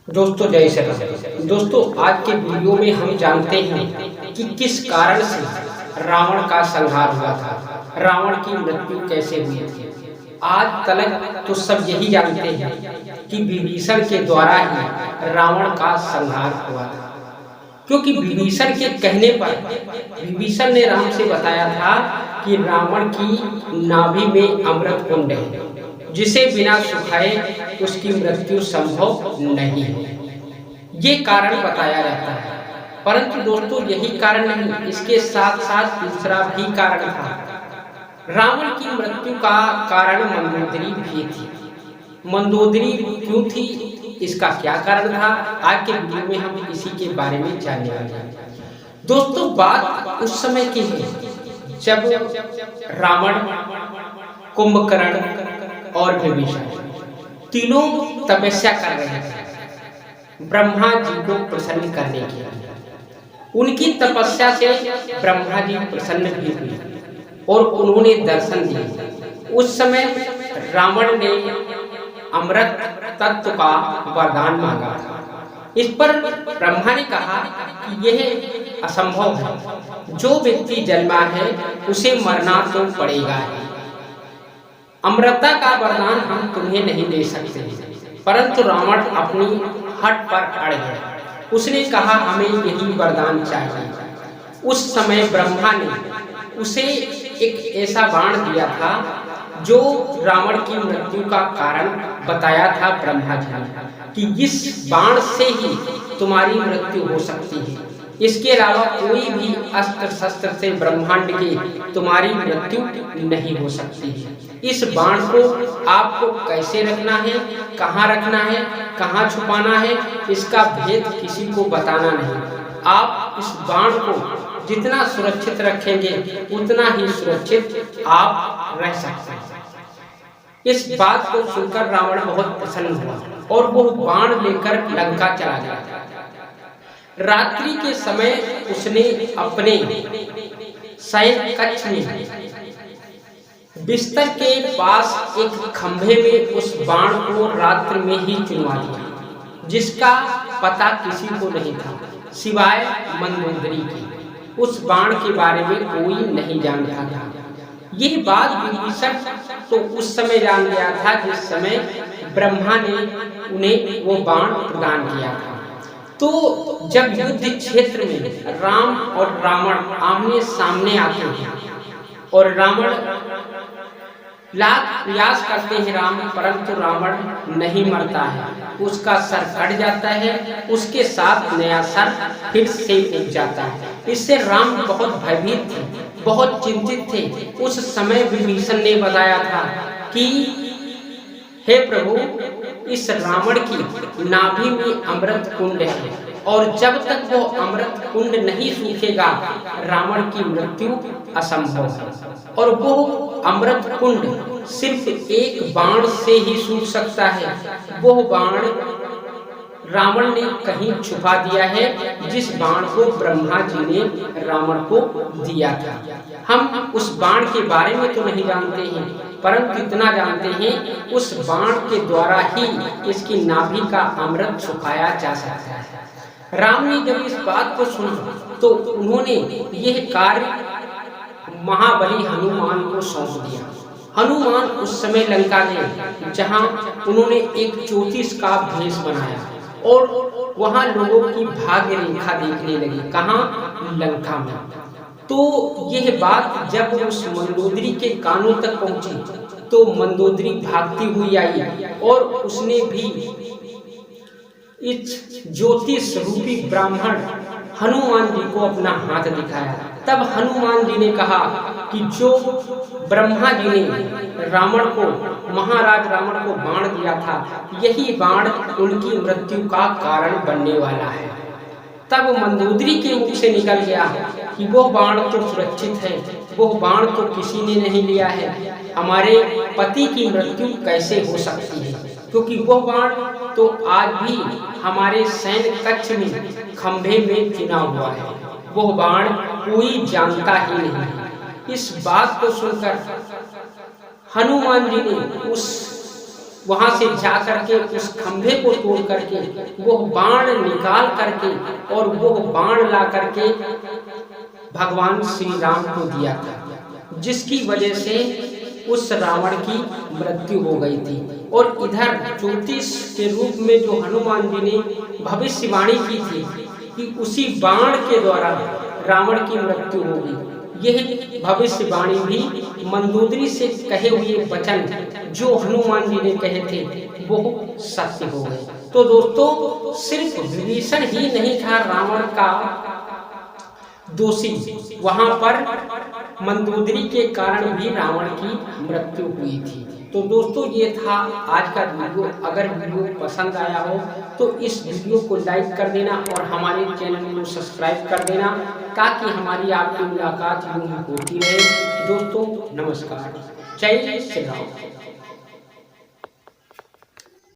दोस्तों जय श्री राम। दोस्तों आज के वीडियो में हम जानते हैं कि किस कारण से रावण का संहार हुआ था, रावण की मृत्यु कैसे हुई थी। आज तलक तो सब यही जानते हैं कि विभीषण के द्वारा ही रावण का संहार हुआ था, क्योंकि विभीषण के कहने पर विभीषण ने राम से बताया था कि रावण की नाभि में अमृत कुंड है, जिसे बिना सुखाए उसकी मृत्यु संभव नहीं है। ये कारण बताया जाता है, परंतु दोस्तों यही कारण नहीं, इसके साथ साथ दूसरा भी कारण था। रावण की मृत्यु का कारण मंदोदरी भी थी। मंदोदरी क्यों थी, इसका क्या कारण था, आज के वीडियो में हम इसी के बारे में जानने वाले हैं। दोस्तों बात उस समय की है जब रावण, कुंभकर्ण और विभीषण तीनों तपस्या कर रहे थे ब्रह्मा जी को प्रसन्न करने के लिए। उनकी तपस्या से ब्रह्मा जी प्रसन्न भी हुए और उन्होंने दर्शन दिए। उस समय रावण ने अमृत तत्व का वरदान मांगा। इस पर ब्रह्मा ने कहा कि यह असंभव है, जो व्यक्ति जन्मा है उसे मरना तो पड़ेगा ही। अमृता का वरदान हम तुम्हें नहीं दे सकते। परंतु रावण अपनी हट पर अड़ गया। उसने कहा हमें यही वरदान चाहिए। उस समय ब्रह्मा ने उसे एक ऐसा बाण दिया था जो रावण की मृत्यु का कारण बताया था ब्रह्मा जी ने कि इस बाण से ही तुम्हारी मृत्यु हो सकती है, इसके अलावा कोई भी अस्त्र शस्त्र से ब्रह्मांड की तुम्हारी मृत्यु नहीं हो सकती है। इस बाण को आपको कैसे रखना है, कहाँ रखना है, कहाँ छुपाना है, इसका भेद किसी को बताना नहीं। आप इस बाण को जितना सुरक्षित रखेंगे उतना ही सुरक्षित आप रह सकते हैं। इस बात को सुनकर रावण बहुत प्रसन्न हुआ और वो बाण लेकर लंका चला गया। रात्रि के समय उसने अपने शयन कक्ष में बिस्तर के पास एक खंभे में उस बाण को रात्रि में ही चुनवा दिया, जिसका पता किसी को नहीं था सिवाय मंदोदरी के। उस बाण के बारे में कोई नहीं जानता था। यह बात विभीषण तो उस समय जान गया था जिस समय ब्रह्मा ने उन्हें वो बाण प्रदान किया था। तो जब युद्ध क्षेत्र में राम और रावण आमने सामने आते हैं और रावण लाख प्रयास करते हैं राम, परंतु रावण नहीं मरता है, उसका सर कट जाता है, उसके साथ नया सर फिर से उग जाता है। इससे राम बहुत भयभीत थे, बहुत चिंतित थे। उस समय विभीषण ने बताया था कि हे प्रभु, इस रावण की नाभि में अमृत कुंड है और जब तक वो अमृत कुंड नहीं सूखेगा रावण की मृत्यु असंभव है। और वो अमृत कुंड सिर्फ एक बाण से ही सूख सकता है। वो बाण रावण ने कहीं छुपा दिया है, जिस बाण को ब्रह्मा जी ने रावण को दिया था। हम उस बाण के बारे में तो नहीं जानते हैं, परंतु इतना जानते हैं उस बाण के द्वारा ही इसकी नाभि का अमृत छुपाया जा सकता है। राम ने जब इस बात को सुना तो उन्होंने यह कार्य महाबली हनुमान को सौंप दिया। हनुमान उस समय लंका गए, जहां उन्होंने एक ज्योतिष का भेष बनाया और वहां लोगों की भाग्य रेखा देखने लगी। कहां? लंका में। तो यह बात जब उस मंदोदरी के कानों तक पहुंची तो मंदोदरी भागती हुई आई और उसने भी इस ज्योतिष रूपी ब्राह्मण हनुमान जी को अपना हाथ दिखाया। तब हनुमान जी ने कहा कि जो ब्रह्मा जी ने रावण को, महाराज रावण को बाण दिया था, यही बाण उनकी मृत्यु का कारण बनने वाला है। तब मंदोदरी के मुख से निकल गया कि वो बाण तो सुरक्षित है, वो बाण तो किसी ने नहीं लिया है, हमारे पति की मृत्यु कैसे हो सकती है, क्योंकि वो बाण तो आज भी हमारे सैन्य कक्ष में खंभे में चुना हुआ है, वो बाण कोई जानता ही नहीं। इस बात को सुनकर हनुमान जी ने उस वहां से जा करके उस खंभे को तोड़ करके वो बाण निकाल करके और वो बाण ला करके भगवान श्री राम को दिया था, जिसकी वजह से उस रावण की मृत्यु हो गई थी। और इधर ज्योतिष के रूप में जो हनुमान जी ने भविष्यवाणी की थी कि उसी बाण के द्वारा रावण की मृत्यु होगी, यह भविष्यवाणी भी मंदोदरी से कहे हुए वचन जो हनुमान जी ने कहे थे वो सत्य हो गए। तो दोस्तों, सिर्फ विभीषण ही नहीं था रावण का दोषी, वहां पर मंदोदरी के कारण भी रावण की मृत्यु हुई थी। तो दोस्तों, ये था आज का वीडियो। अगर वीडियो पसंद आया हो तो इस वीडियो को लाइक कर देना और हमारे चैनल को सब्सक्राइब कर देना, ताकि हमारी आपकी मुलाकात यूं ही होती रहे। दोस्तों नमस्कार, जय श्री राम।